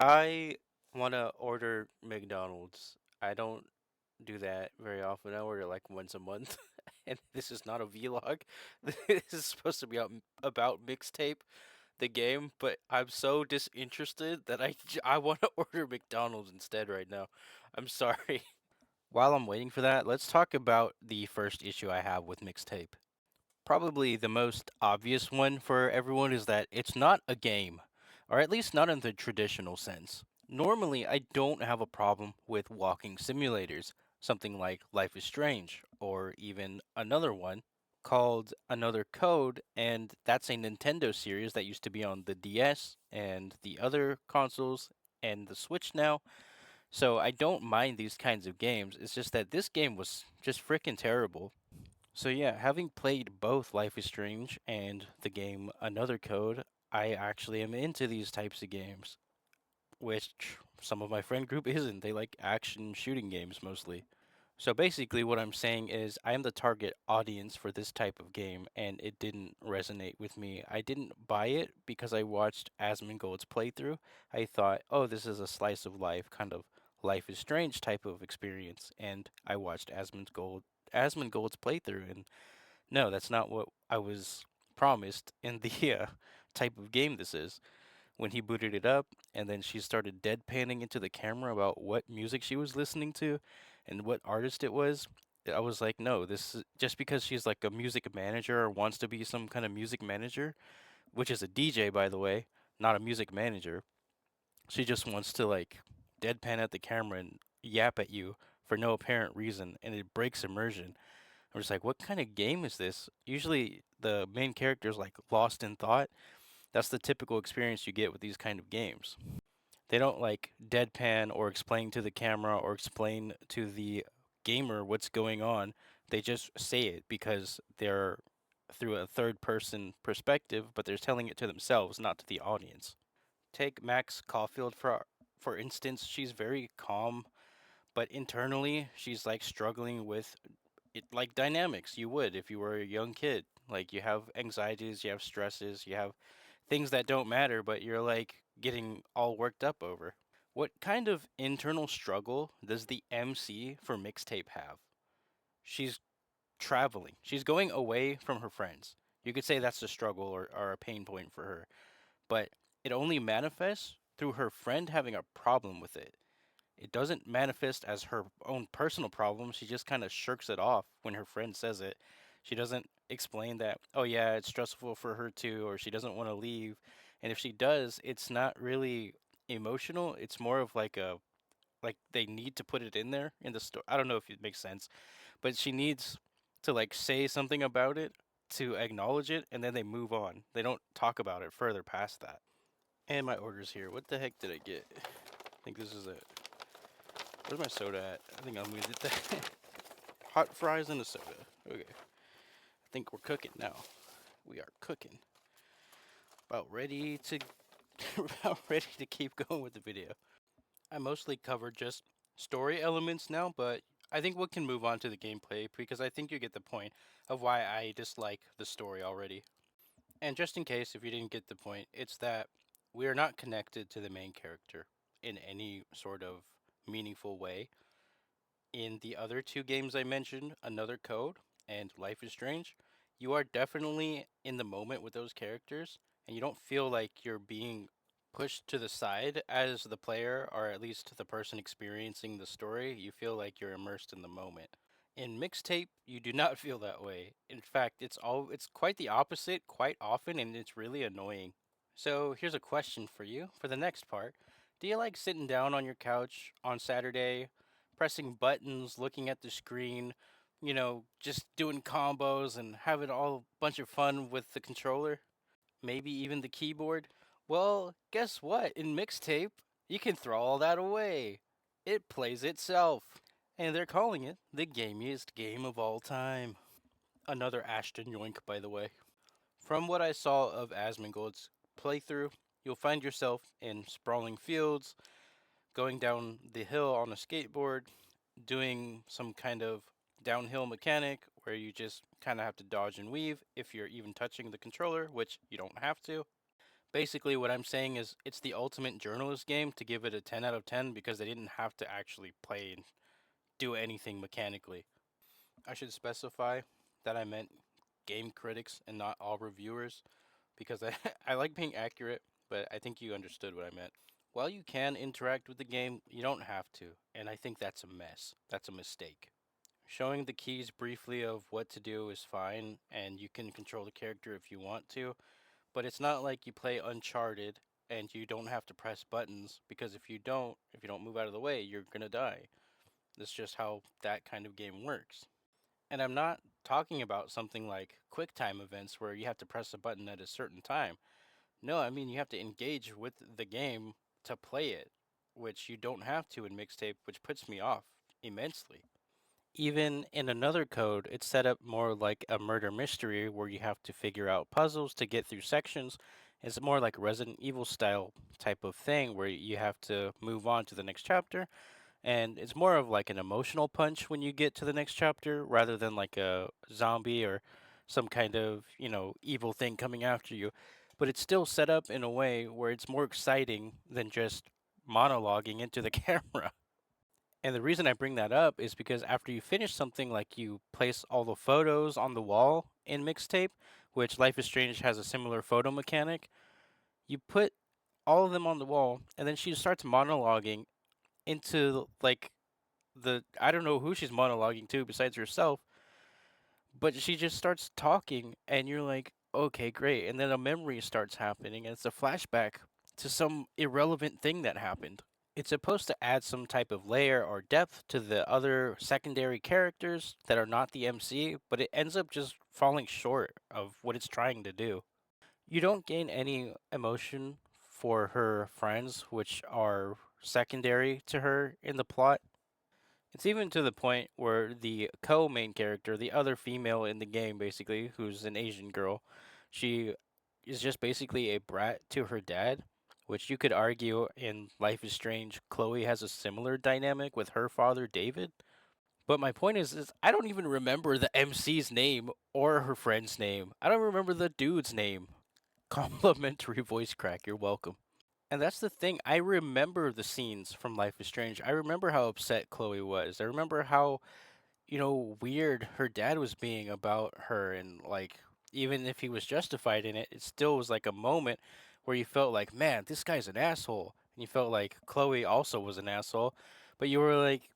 I want to order McDonald's. I don't do that very often. I order like once a month. And this is not a vlog. This is supposed to be about Mixtape, the game, but I'm so disinterested that I want to order McDonald's instead right now. I'm sorry. While I'm waiting for that, let's talk about the first issue I have with Mixtape. Probably the most obvious one for everyone is that it's not a game, or at least not in the traditional sense. Normally, I don't have a problem with walking simulators, something like Life is Strange, or even another one called Another Code, and that's a Nintendo series that used to be on the DS and the other consoles and the Switch now. So I don't mind these kinds of games. It's just that this game was just freaking terrible. So yeah, having played both Life is Strange and the game Another Code, I actually am into these types of games, which some of my friend group isn't. They like action shooting games mostly. So basically what I'm saying is I am the target audience for this type of game and it didn't resonate with me. I didn't buy it because I watched Asmongold's playthrough. I thought, "Oh, this is a slice of life kind of Life is Strange type of experience." And I watched Asmongold's playthrough and no, that's not what I was promised in the type of game this is. When he booted it up, and then she started deadpanning into the camera about what music she was listening to and what artist it was, I was like, no, this is just because she's like a music manager or wants to be some kind of music manager, which is a DJ, by the way, not a music manager. She just wants to like deadpan at the camera and yap at you for no apparent reason, and it breaks immersion. I'm just like, what kind of game is this? Usually the main character is like lost in thought. That's the typical experience you get with these kind of games. They don't like deadpan or explain to the camera or explain to the gamer what's going on. They just say it because they're through a third person perspective, but they're telling it to themselves, not to the audience. Take Max Caulfield for instance, she's very calm, but internally she's like struggling with it like dynamics you would if you were a young kid. Like you have anxieties, you have stresses, you have things that don't matter, but you're like getting all worked up over. What kind of internal struggle does the MC for Mixtape have? She's traveling. She's going away from her friends. You could say that's a struggle or a pain point for her, but it only manifests through her friend having a problem with it. It doesn't manifest as her own personal problem. She just kind of shirks it off when her friend says it. She doesn't explain that, oh, yeah, it's stressful for her too, or she doesn't want to leave. And if she does, it's not really emotional. It's more of like they need to put it in there in the story. I don't know if it makes sense, but she needs to like say something about it to acknowledge it, and then they move on. They don't talk about it further past that. And my order's here. What the heck did I get? I think this is it. Where's my soda at? I think I'm gonna get that. Hot fries and a soda. Okay. I think we're cooking now. We are cooking. About ready to about ready to keep going with the video. I mostly covered just story elements now, but I think we can move on to the gameplay because I think you get the point of why I dislike the story already. And just in case if you didn't get the point, it's that we are not connected to the main character in any sort of meaningful way. In the other two games I mentioned, Another Code and Life is Strange, you are definitely in the moment with those characters, and you don't feel like you're being pushed to the side as the player, or at least the person experiencing the story. You feel like you're immersed in the moment. In Mixtape, you do not feel that way. In fact, it's quite the opposite quite often, and it's really annoying. So here's a question for you for the next part. Do you like sitting down on your couch on Saturday, pressing buttons, looking at the screen, just doing combos and having all a bunch of fun with the controller? Maybe even the keyboard? Well, guess what? In Mixtape, you can throw all that away. It plays itself. And they're calling it the gamiest game of all time. Another Ashton yoink, by the way. From what I saw of Asmongold's playthrough, you'll find yourself in sprawling fields, going down the hill on a skateboard, doing some kind of downhill mechanic where you just kind of have to dodge and weave if you're even touching the controller, which you don't have to. Basically, what I'm saying is it's the ultimate journalist game to give it a 10 out of 10 because they didn't have to actually play and do anything mechanically. I should specify that I meant game critics and not all reviewers because I like being accurate, but I think you understood what I meant. While you can interact with the game, you don't have to, and I think that's a mess. That's a mistake. Showing the keys briefly of what to do is fine, and you can control the character if you want to, but it's not like you play Uncharted and you don't have to press buttons because if you don't move out of the way, you're gonna die. That's just how that kind of game works. And I'm not talking about something like QuickTime events where you have to press a button at a certain time. No, I mean you have to engage with the game to play it, which you don't have to in Mixtape, which puts me off immensely. Even in another code, it's set up more like a murder mystery where you have to figure out puzzles to get through sections. It's more like Resident Evil style type of thing where you have to move on to the next chapter, and it's more of like an emotional punch when you get to the next chapter rather than like a zombie or some kind of, evil thing coming after you. But it's still set up in a way where it's more exciting than just monologuing into the camera. And the reason I bring that up is because after you finish something, like you place all the photos on the wall in Mixtape, which Life is Strange has a similar photo mechanic, you put all of them on the wall, and then she starts monologuing into like the I don't know who she's monologuing to besides herself, but she just starts talking, and you're like, okay, great. And then a memory starts happening, and it's a flashback to some irrelevant thing that happened. It's supposed to add some type of layer or depth to the other secondary characters that are not the MC, but it ends up just falling short of what it's trying to do. You don't gain any emotion for her friends, which are secondary to her in the plot. It's even to the point where the co main character, the other female in the game, basically, who's an Asian girl, she is just basically a brat to her dad, which you could argue in Life is Strange, Chloe has a similar dynamic with her father, David. But my point is I don't even remember the MC's name or her friend's name. I don't remember the dude's name. Complimentary voice crack, you're welcome. And that's the thing. I remember the scenes from Life is Strange. I remember how upset Chloe was. I remember how, weird her dad was being about her. And, like, even if he was justified in it, it still was like a moment where you felt like, man, this guy's an asshole. And you felt like Chloe also was an asshole. But you were, like,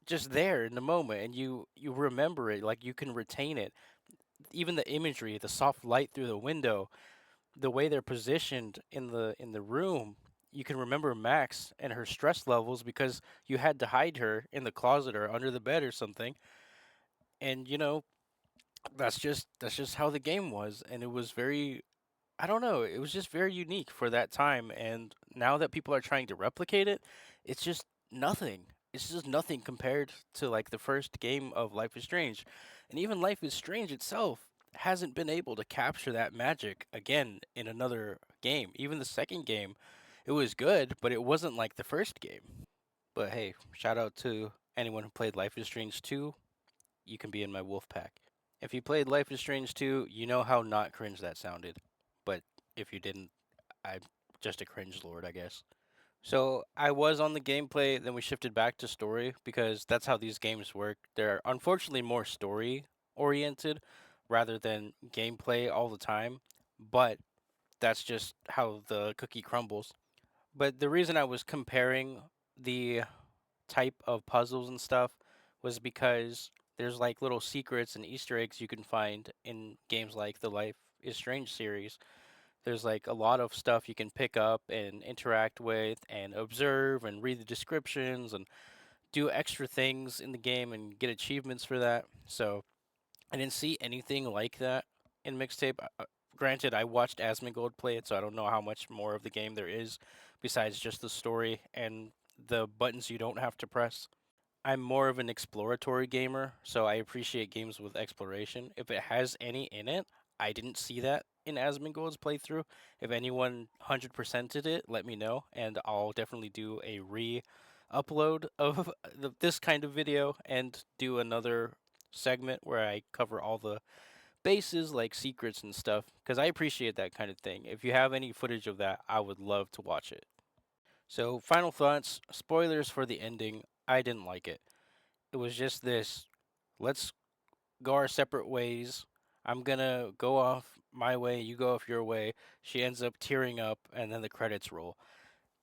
just there in the moment. And you remember it. Like, you can retain it. Even the imagery, the soft light through the window, the way they're positioned in the room, you can remember Max and her stress levels because you had to hide her in the closet or under the bed or something. And that's just how the game was, and it was very, I don't know, it was just very unique for that time. And now that people are trying to replicate it, it's just nothing. It's just nothing compared to like the first game of Life is Strange. And even Life is Strange itself hasn't been able to capture that magic again in another game. Even the second game, it was good, but it wasn't like the first game. But hey, shout out to anyone who played Life is Strange 2. You can be in my wolf pack. If you played Life is Strange 2, you know how not cringe that sounded. But if you didn't, I'm just a cringe lord, I guess. So I was on the gameplay, then we shifted back to story because that's how these games work. They're unfortunately more story oriented rather than gameplay all the time, but that's just how the cookie crumbles. But the reason I was comparing the type of puzzles and stuff was because there's like little secrets and Easter eggs you can find in games like the Life is Strange series. There's like a lot of stuff you can pick up and interact with and observe and read the descriptions and do extra things in the game and get achievements for that. So I didn't see anything like that in Mixtape. Granted, I watched Asmongold play it, so I don't know how much more of the game there is besides just the story and the buttons you don't have to press. I'm more of an exploratory gamer, so I appreciate games with exploration. If it has any in it, I didn't see that in Asmongold's playthrough. If anyone 100%ed it, let me know, and I'll definitely do a re-upload of this kind of video and do another segment where I cover all the bases like secrets and stuff because I appreciate that kind of thing. If you have any footage of that, I would love to watch it. So, final thoughts, spoilers for the ending. I didn't like it. It was just this, let's go our separate ways. I'm gonna go off my way, you go off your way. She ends up tearing up, and then the credits roll.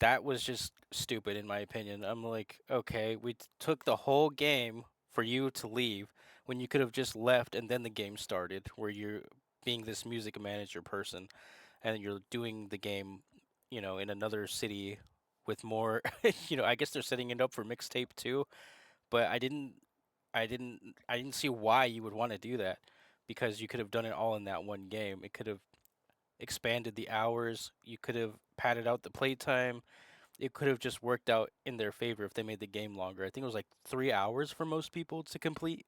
That was just stupid, in my opinion. I'm like, okay, we took the whole game for you to leave when you could have just left, and then the game started, where you're being this music manager person, and you're doing the game, in another city with more. I guess they're setting it up for mixtape too, but I didn't see why you would want to do that because you could have done it all in that one game. It could have expanded the hours. You could have padded out the playtime. It could have just worked out in their favor if they made the game longer. I think it was like 3 hours for most people to complete.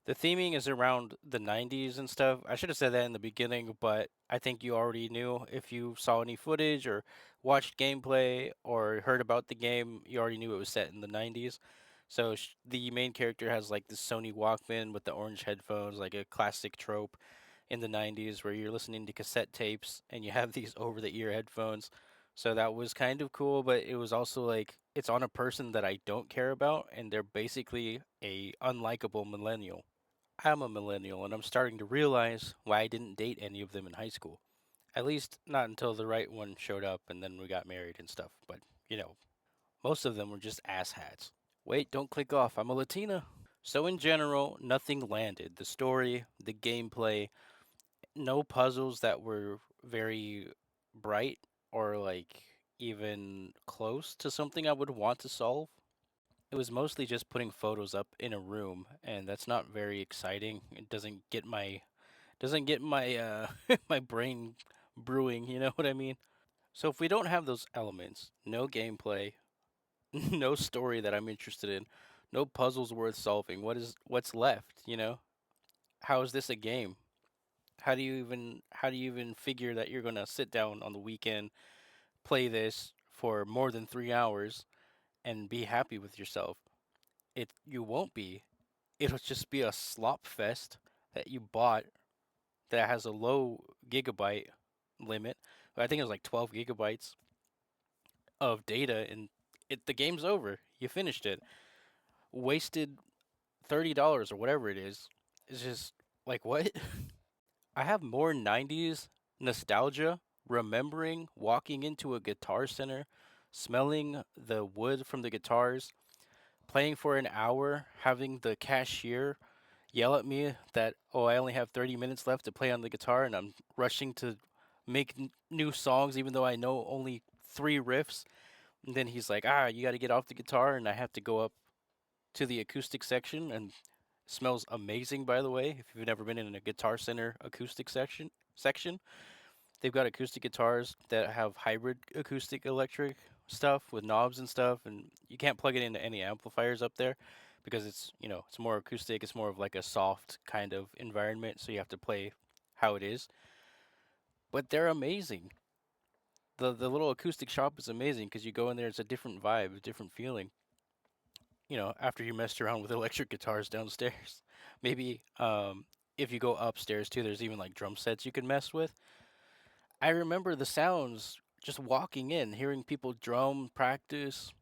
The theming is around the 90s and stuff. I should have said that in the beginning, but I think you already knew if you saw any footage or watched gameplay or heard about the game, you already knew it was set in the 90s. So the main character has like this Sony Walkman with the orange headphones, like a classic trope in the 90s where you're listening to cassette tapes and you have these over the ear headphones. So that was kind of cool, but it was also like it's on a person that I don't care about and they're basically a unlikable millennial. I'm a millennial and I'm starting to realize why I didn't date any of them in high school. At least not until the right one showed up and then we got married and stuff. But, most of them were just asshats. Wait, don't click off. I'm a Latina. So, in general, nothing landed. The story, the gameplay, no puzzles that were very bright or like even close to something I would want to solve. It was mostly just putting photos up in a room, and that's not very exciting. It doesn't get my my brain brewing, you know what I mean? So if we don't have those elements, no gameplay, no story that I'm interested in, no puzzles worth solving, what's left, you know? How is this a game? How do you even figure that you're going to sit down on the weekend, play this for more than 3 hours and be happy with yourself? You won't be. It'll just be a slop fest that you bought that has a low gigabyte limit. I think it was like 12 gigabytes of data, and the game's over. You finished it. Wasted $30 or whatever it is. It's just like what? I have more 90s nostalgia remembering walking into a guitar center, smelling the wood from the guitars, playing for an hour, having the cashier yell at me that, oh, I only have 30 minutes left to play on the guitar and I'm rushing to make new songs even though I know only three riffs. And then he's like, you got to get off the guitar and I have to go up to the acoustic section and it smells amazing, by the way. If you've never been in a Guitar Center acoustic section, they've got acoustic guitars that have hybrid acoustic electric stuff with knobs and stuff, and you can't plug it into any amplifiers up there because it's more acoustic. It's more of like a soft kind of environment, so you have to play how it is. But they're amazing. The little acoustic shop is amazing because you go in there, it's a different vibe, a different feeling. After you messed around with electric guitars downstairs, maybe if you go upstairs too, there's even like drum sets you can mess with. I remember the sounds just walking in, hearing people drum, practice,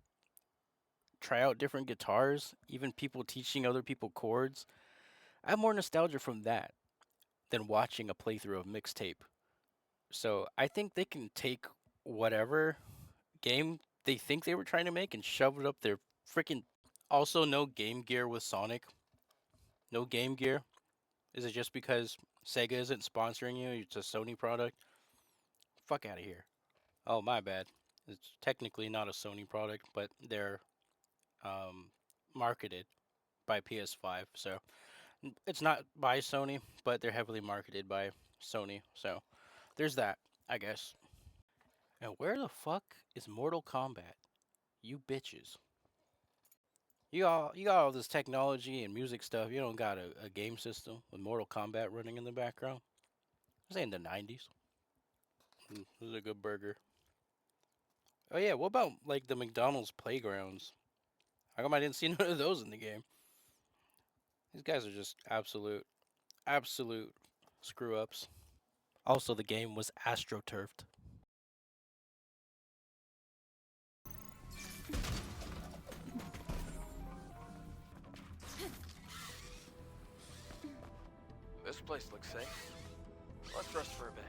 try out different guitars, even people teaching other people chords. I have more nostalgia from that than watching a playthrough of Mixtape. So I think they can take whatever game they think they were trying to make and shove it up their freaking. Also, no Game Gear with Sonic. No Game Gear. Is it just because Sega isn't sponsoring you? It's a Sony product? Fuck out of here. Oh, my bad. It's technically not a Sony product, but they're um, marketed by PS5. So it's not by Sony, but they're heavily marketed by Sony. So there's that, I guess. And where the fuck is Mortal Kombat? You bitches. You got all this technology and music stuff. You don't got a game system with Mortal Kombat running in the background. This ain't the 90s. This is a good burger. Oh yeah, what about like the McDonald's playgrounds? How come I didn't see none of those in the game? These guys are just absolute Screw ups. Also, the game was astroturfed. This place looks safe. Let's rest for a bit.